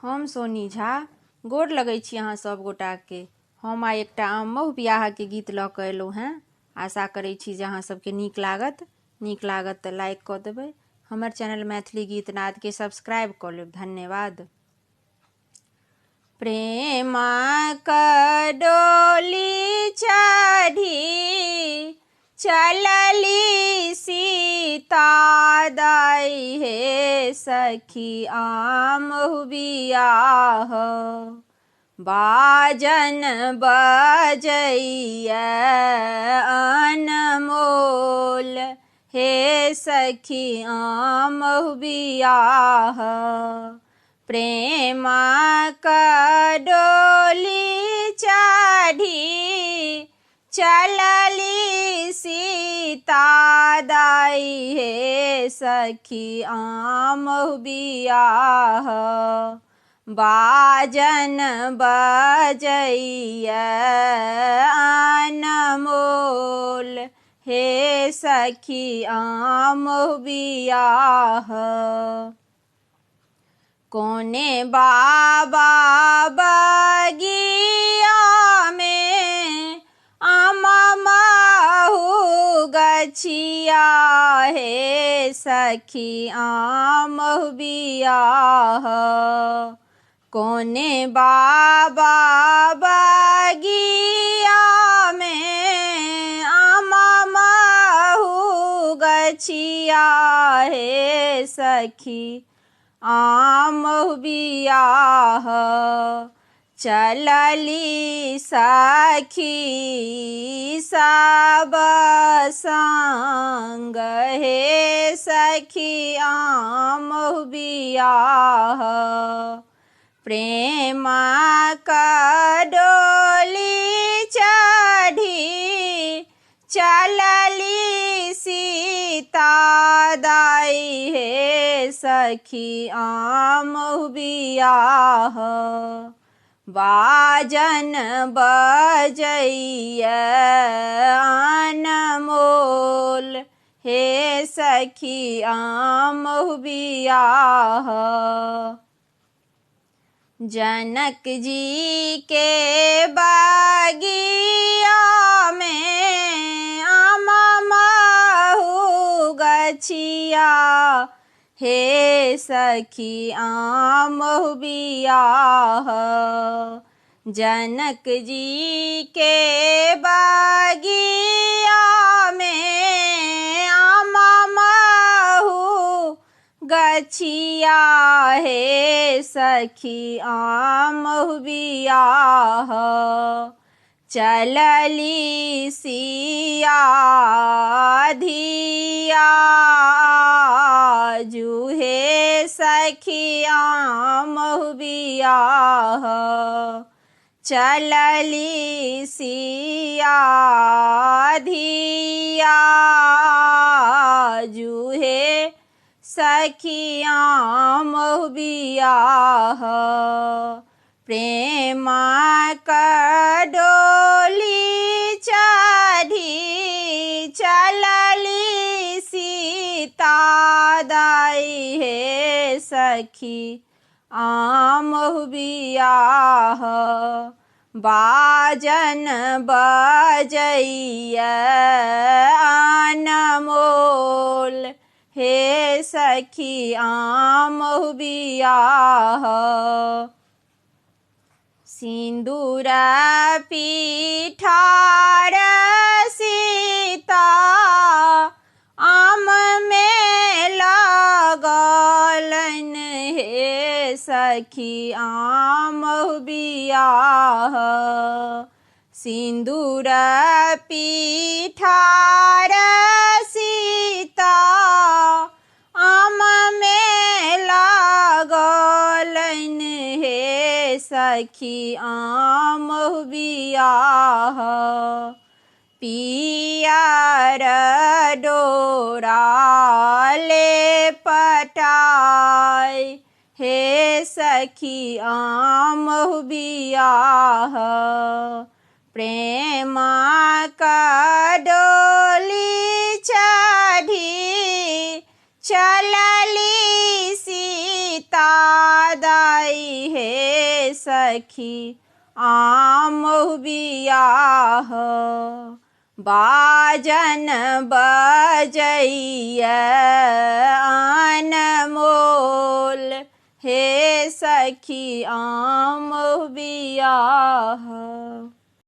हम सोनी झा गोर लगै छी अहाँ सब गोटाके। हम आइ एकटा आममहु बियाहके गीत लऽ कऽ एलहुँ हेँ। आशा करै छी जे अहाँ सबके नीक लागत तऽ लाइक कऽ देबै। हमर चैनल मैथिली गीत नादके सब्सक्राइब कऽ लेब। धन्यवाद। प्रेमक डोली चढ़ी चलली सीता दाई हे सखी आमहु बियाह। बाजन बजैया अनमोल हे सखी आमहु बियाह। प्रेमक डोली चढ़ी चलली सीता दाई हे सखी आमहु बियाह। बाजन बजैया अनमोल हे सखी आमहु बियाह। कोने बाबा बगिया में आममहु गछिया हे सखी आमहु बियाह। कोने बाबा बगिया में आममहु गछिया हे सखी आमहु बियाह। चलली सखी सब संग हे सखी आमहु बियाह। प्रेमक डोली चढ़ी चलली सीता दाई हे सखी आमहु बियाह। बाजन बजैया अनमोल हे सखी आमहु बियाह। जनक जी के बगिया में आममहु गछिया हे सखी आमहु बियाह। जनक जी के बगिया में आममहु गछिया हे सखी आमहु बियाह। चलली सिया धिया जुहे सखी आमहु बियाह। चलली सिया धिया जुहे सखी आमहु बियाह। प्रेमक डोली चढ़ी चलली सीता दाई हे सखी आमहु बियाह। बाजन बजैया अनमोल हे सखी आमहु बियाह। सिंदूर पीठार सीता आम में लगलन हे सखी आमहु बियाह। सिंदूर पीठार सीता आम में लगलन हे सखी आमहु बियाह। पियर डोरा ले पटाय हे सखी आमहु बियाह। प्रेमक डोली चढ़ी चलली सीता याद आई हे सखी आमहु बियाह बाजन बजैया अनमोल हे सखी आमहु बियाह।